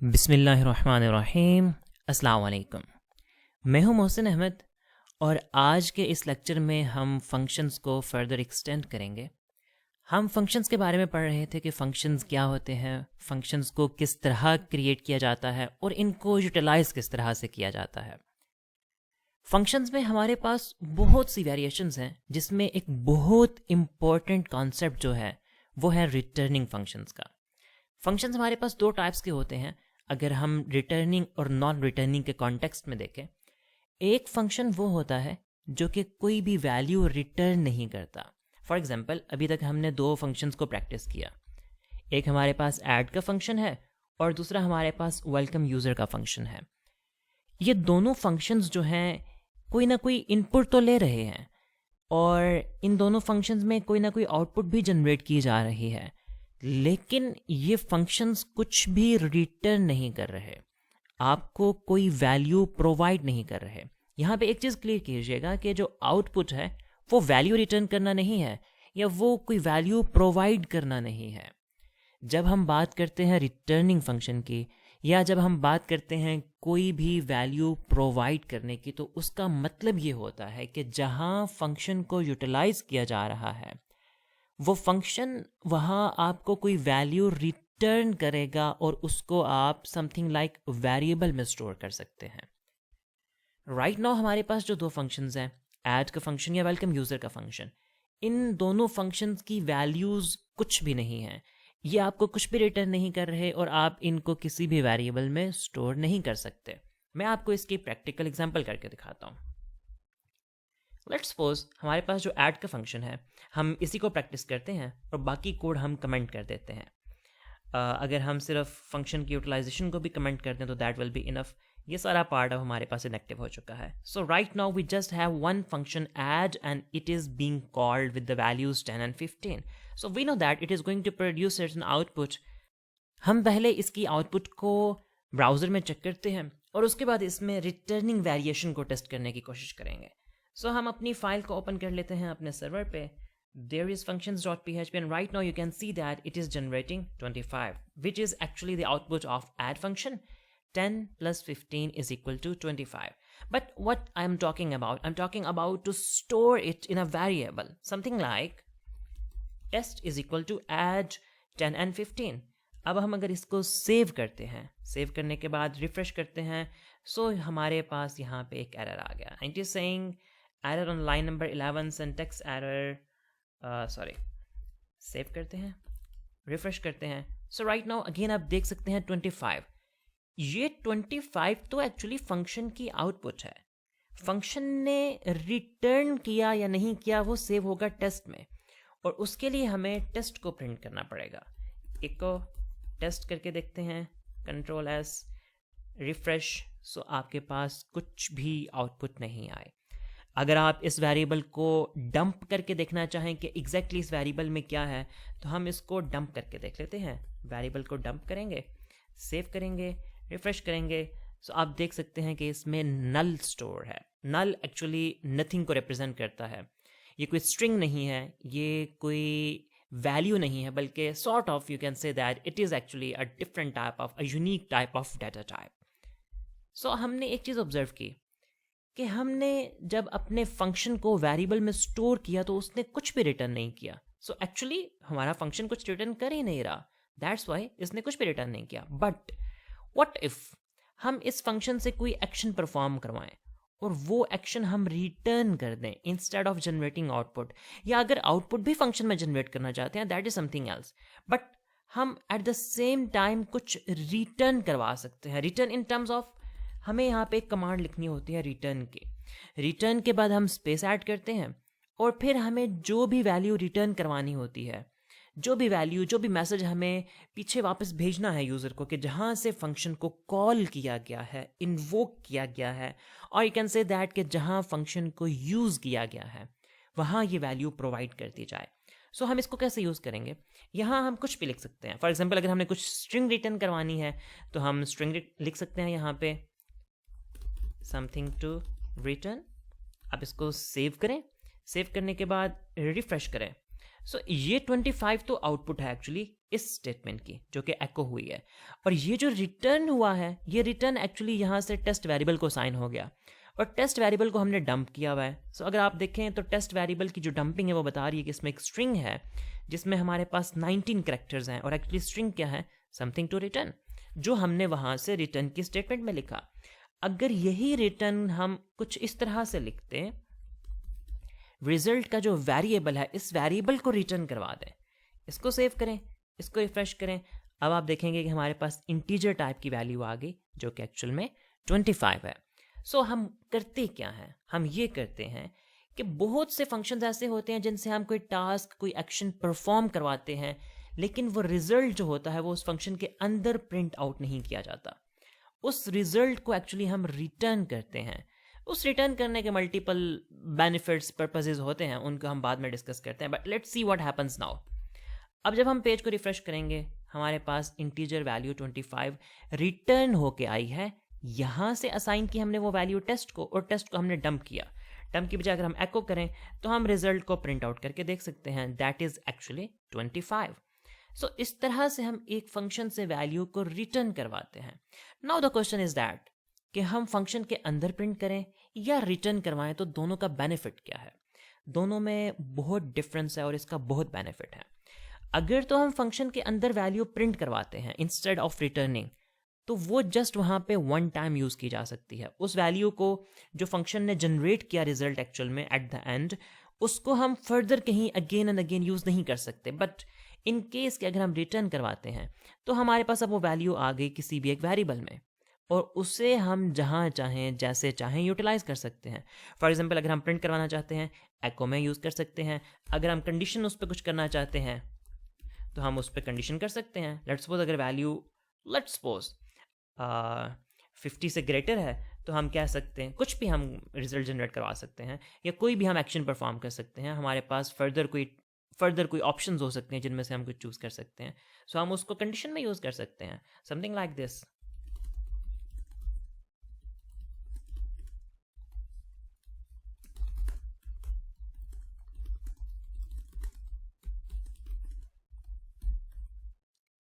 बिस्मिल्लाहिर्रहमानिर्रहीम। अस्सलाम वालेकुम। मैं हूं मोहसिन अहमद और आज के इस लेक्चर में हम फंक्शंस को फर्दर एक्सटेंड करेंगे। हम फंक्शंस के बारे में पढ़ रहे थे कि फंक्शंस क्या होते हैं, फंक्शंस को किस तरह क्रिएट किया जाता है और इनको यूटिलाइज किस तरह से किया जाता है। फंक्शंस में हमारे पास बहुत सी वेरिएशंस हैं, जिसमें एक बहुत इम्पॉर्टेंट कॉन्सेप्ट जो है वो है रिटर्निंग फंक्शंस का। फंक्शंस हमारे पास दो टाइप्स के होते हैं अगर हम रिटर्निंग और नॉन रिटर्निंग के कॉन्टेक्स्ट में देखें। एक फंक्शन वो होता है जो कि कोई भी वैल्यू रिटर्न नहीं करता। फॉर एग्जांपल, अभी तक हमने दो फंक्शंस को प्रैक्टिस किया। एक हमारे पास ऐड का फंक्शन है और दूसरा हमारे पास वेलकम यूज़र का फंक्शन है। ये दोनों फंक्शंस जो हैं कोई ना कोई इनपुट तो ले रहे हैं और इन दोनों फंक्शंस में कोई ना कोई आउटपुट भी जनरेट की जा रही है, लेकिन ये फंक्शंस कुछ भी रिटर्न नहीं कर रहे, आपको कोई वैल्यू प्रोवाइड नहीं कर रहे। यहाँ पे एक चीज़ क्लियर कीजिएगा कि जो आउटपुट है वो वैल्यू रिटर्न करना नहीं है या वो कोई वैल्यू प्रोवाइड करना नहीं है। जब हम बात करते हैं रिटर्निंग फंक्शन की या जब हम बात करते हैं कोई भी वैल्यू प्रोवाइड करने की, तो उसका मतलब ये होता है कि जहाँ फंक्शन को यूटिलाइज किया जा रहा है वो फंक्शन वहाँ आपको कोई वैल्यू रिटर्न करेगा और उसको आप समथिंग लाइक वेरिएबल में स्टोर कर सकते हैं। राइट नाउ हमारे पास जो दो फंक्शंस हैं, ऐड का फंक्शन या वेलकम यूज़र का फंक्शन, इन दोनों फंक्शंस की वैल्यूज़ कुछ भी नहीं है। ये आपको कुछ भी रिटर्न नहीं कर रहे और आप इनको किसी भी वेरिएबल में स्टोर नहीं कर सकते। मैं आपको इसकी प्रैक्टिकल एग्जांपल करके दिखाता हूँ। लेट्स सपोज हमारे पास जो ऐड का फंक्शन है, हम इसी को प्रैक्टिस करते हैं और बाकी कोड हम कमेंट कर देते हैं। अगर हम सिर्फ फंक्शन की यूटिलाइजेशन को भी कमेंट करते हैं तो दैट विल बी इनफ। ये सारा पार्ट अब हमारे पास इनएक्टिव हो चुका है। So right now we just have one function add and it is being called with the values 10 and 15। So we know that it is going to produce certain output. हम पहले इसकी output को browser में check करते हैं और उसके बाद इसमें रिटर्निंग वेरिएशन को टेस्ट करने की कोशिश करेंगे। सो हम अपनी फाइल को ओपन कर लेते हैं अपने सर्वर पे। There is functions.php and right now you can see that it is generating 25, which is actually the output of add function. 10 plus 15 is equal to 25. But what I'm talking about to store it in a variable, something like test is equal to add 10 and 15. अब हम अगर इसको save करते हैं, save करने के बाद refresh करते हैं, सो हमारे पास यहाँ पे एक एरर आ गया। It is saying error on line number 11, syntax error. Save करते हैं, रिफ्रेश करते हैं। सो राइट नाउ अगेन आप देख सकते हैं 25। ये 25 तो एक्चुअली फंक्शन की आउटपुट है। फंक्शन ने रिटर्न किया या नहीं किया वो सेव होगा टेस्ट में, और उसके लिए हमें टेस्ट को प्रिंट करना पड़ेगा। एक को टेस्ट करके देखते हैं, कंट्रोल एस, रिफ्रेश। सो आपके पास कुछ भी आउटपुट नहीं आए। अगर आप इस वेरिएबल को डंप करके देखना चाहें कि एग्जैक्टली इस वेरिएबल में क्या है, तो हम इसको डंप करके देख लेते हैं। वेरिएबल को डंप करेंगे, सेव करेंगे, रिफ्रेश करेंगे। सो आप देख सकते हैं कि इसमें नल स्टोर है। नल एक्चुअली नथिंग को रिप्रेजेंट करता है। ये कोई स्ट्रिंग नहीं है, ये कोई वैल्यू नहीं है, बल्कि sort of you can say that it is actually a different type of, a unique type of data type. So हमने एक चीज़ ऑब्जर्व की कि हमने जब अपने फंक्शन को वेरिएबल में स्टोर किया तो उसने कुछ भी रिटर्न नहीं किया। सो एक्चुअली हमारा फंक्शन कुछ रिटर्न कर ही नहीं रहा, दैट्स वाई इसने कुछ भी रिटर्न नहीं किया। बट व्हाट इफ हम इस फंक्शन से कोई एक्शन परफॉर्म करवाएं और वो एक्शन हम रिटर्न कर दें इंस्टेड ऑफ जनरेटिंग आउटपुट, या अगर आउटपुट भी फंक्शन में जनरेट करना चाहते हैं that is something else, but हम एट द सेम टाइम कुछ रिटर्न करवा सकते हैं। रिटर्न इन टर्म्स ऑफ हमें यहाँ पे एक कमांड लिखनी होती है रिटर्न के। रिटर्न के बाद हम स्पेस ऐड करते हैं और फिर हमें जो भी वैल्यू रिटर्न करवानी होती है, जो भी वैल्यू, जो भी मैसेज हमें पीछे वापस भेजना है यूज़र को, कि जहाँ से फंक्शन को कॉल किया गया है, इन्वोक किया गया है, और यू कैन से दैट कि जहाँ फंक्शन को यूज़ किया गया है वहाँ ये वैल्यू प्रोवाइड कर दी जाए। सो हम इसको कैसे यूज़ करेंगे? यहाँ हम कुछ भी लिख सकते हैं। फॉर एग्जाम्पल, अगर हमने कुछ स्ट्रिंग रिटर्न करवानी है तो हम स्ट्रिंग लिख सकते हैं यहाँ पे समथिंग टू रिटर्न। आप इसको सेव करें, सेव करने के बाद रिफ्रेश करें। सो ये 25 तो आउटपुट है एक्चुअली, इस स्टेटमेंट की जो कि एको हुई है, और ये जो रिटर्न हुआ है, ये रिटर्न एक्चुअली यहाँ से टेस्ट वेरिएबल को साइन हो गया और टेस्ट वेरिएबल को हमने डंप किया हुआ है। सो अगर आप देखें तो टेस्ट वेरिएबल की जो डंपिंग है वो बता रही है कि इसमें एक स्ट्रिंग है जिसमें हमारे पास 19 कैरेक्टर्स हैं, और एक्चुअली स्ट्रिंग क्या है, समथिंग टू रिटर्न, जो हमने वहाँ से रिटर्न की स्टेटमेंट में लिखा। अगर यही रिटर्न हम कुछ इस तरह से लिखते, रिजल्ट का जो वेरिएबल है इस वेरिएबल को रिटर्न करवा दें, इसको सेव करें, इसको रिफ्रेश करें, अब आप देखेंगे कि हमारे पास इंटीजर टाइप की वैल्यू आ गई जो कि एक्चुअल में 25 है। सो हम करते क्या हैं, हम ये करते हैं कि बहुत से फंक्शंस ऐसे होते हैं जिनसे हम कोई टास्क, कोई एक्शन परफॉर्म करवाते हैं, लेकिन वो रिजल्ट जो होता है वो उस फंक्शन के अंदर प्रिंट आउट नहीं किया जाता। उस रिजल्ट को एक्चुअली हम रिटर्न करते हैं। उस रिटर्न करने के मल्टीपल बेनिफिट्स, पर्पसेस होते हैं, उनको हम बाद में डिस्कस करते हैं, but let's see what happens now. अब जब हम पेज को रिफ्रेश करेंगे, हमारे पास इंटीजर वैल्यू 25 रिटर्न होके आई है। यहाँ से असाइन की हमने वो वैल्यू टेस्ट को, और टेस्ट को हमने डंप किया। डंप की बजाय अगर हम एको करें तो हम रिजल्ट को प्रिंट आउट करके देख सकते हैं, दैट इज एक्चुअली 25। सो इस तरह से हम एक फंक्शन से वैल्यू को रिटर्न करवाते हैं। Now the question is that कि हम फंक्शन के अंदर प्रिंट करें या रिटर्न करवाएं, तो दोनों का बेनिफिट क्या है। दोनों में बहुत डिफरेंस है और इसका बहुत बेनिफिट है। अगर तो हम फंक्शन के अंदर वैल्यू प्रिंट करवाते हैं इंस्टेड ऑफ रिटर्निंग, तो वो जस्ट वहाँ पे वन टाइम यूज़ की जा सकती है। उस वैल्यू को जो फंक्शन ने जनरेट किया रिजल्ट एक्चुअल में एट द एंड, उसको हम फर्दर कहीं अगेन एंड अगेन यूज़ नहीं कर सकते। बट इन केस कि अगर हम रिटर्न करवाते हैं तो हमारे पास अब वो वैल्यू आ गई किसी भी एक वेरिएबल में, और उसे हम जहाँ चाहें जैसे चाहें यूटिलाइज कर सकते हैं। फॉर एग्जाम्पल अगर हम प्रिंट करवाना चाहते हैं, एको में यूज़ कर सकते हैं। अगर हम कंडीशन उस पर कुछ करना चाहते हैं तो हम उस पर कंडीशन कर सकते हैं। लेट्स सपोज अगर वैल्यू, लेट्स सपोज 50 से ग्रेटर है, तो हम कह सकते हैं, कुछ भी हम रिजल्ट जनरेट करवा सकते हैं या कोई भी हम एक्शन परफॉर्म कर सकते हैं। हमारे पास फर्दर कोई ऑप्शंस हो सकते हैं जिनमें से हम कुछ चूज़ कर सकते हैं। सो हम उसको कंडीशन में यूज़ कर सकते हैं, समथिंग लाइक दिस।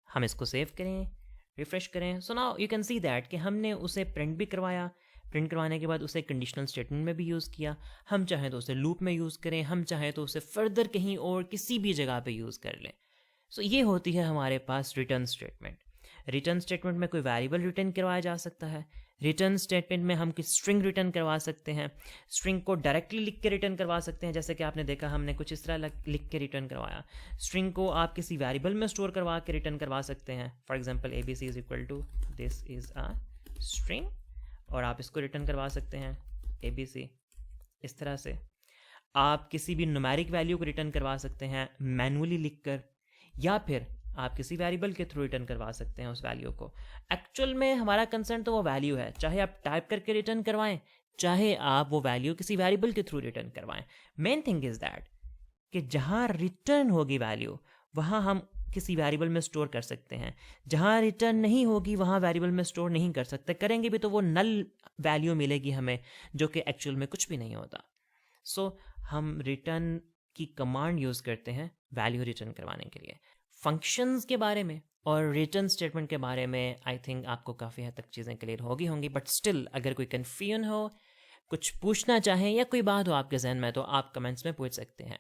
हम इसको सेव करें, रिफ्रेश करें। So now you can see that कि हमने उसे प्रिंट भी करवाया। प्रिंट करवाने के बाद उसे कंडीशनल स्टेटमेंट में भी यूज़ किया। हम चाहें तो उसे लूप में यूज़ करें, हम चाहें तो उसे फर्दर कहीं और किसी भी जगह पे यूज़ कर लें। सो ये होती है हमारे पास रिटर्न स्टेटमेंट। रिटर्न स्टेटमेंट में कोई वेरिएबल रिटर्न करवाया जा सकता है। रिटर्न स्टेटमेंट में हम किसी स्ट्रिंग रिटर्न करवा सकते हैं। स्ट्रिंग को डायरेक्टली लिख के रिटर्न करवा सकते हैं, जैसे कि आपने देखा हमने कुछ इस तरह लिख के रिटर्न करवाया। स्ट्रिंग को आप किसी वेरिएबल में स्टोर करवा के रिटर्न करवा सकते हैं। For example ABC is equal to this is a string, और आप इसको रिटर्न करवा सकते हैं ABC। इस तरह से आप किसी भी न्यूमेरिक वैल्यू को रिटर्न करवा सकते हैं मैनुअली लिखकर, या फिर आप किसी वेरिएबल के थ्रू रिटर्न करवा सकते हैं उस वैल्यू को। एक्चुअल में हमारा कंसर्न तो वो वैल्यू है, चाहे आप टाइप करके रिटर्न करवाएं, चाहे आप वो वैल्यू किसी वेरिएबल के थ्रू रिटर्न करवाएं। मेन थिंग इज दैट कि जहां रिटर्न होगी वैल्यू, वहां हम किसी वेरिएबल में स्टोर कर सकते हैं। जहां रिटर्न नहीं होगी वहां वेरिएबल में स्टोर नहीं कर सकते। करेंगे भी तो वो नल वैल्यू मिलेगी हमें, जो कि एक्चुअल में कुछ भी नहीं होता। सो हम रिटर्न की कमांड यूज़ करते हैं वैल्यू रिटर्न करवाने के लिए। फंक्शंस के बारे में और रिटर्न स्टेटमेंट के बारे में आई थिंक आपको काफ़ी हद तक चीज़ें क्लियर होंगी, बट स्टिल अगर कोई कन्फ्यूजन हो, कुछ पूछना चाहें या कोई बात हो आपके जहन में, तो आप कमेंट्स में पूछ सकते हैं।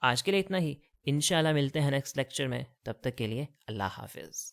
आज के लिए इतना ही, इंशाल्लाह मिलते हैं नेक्स्ट लेक्चर में। तब तक के लिए अल्लाह हाफिज़।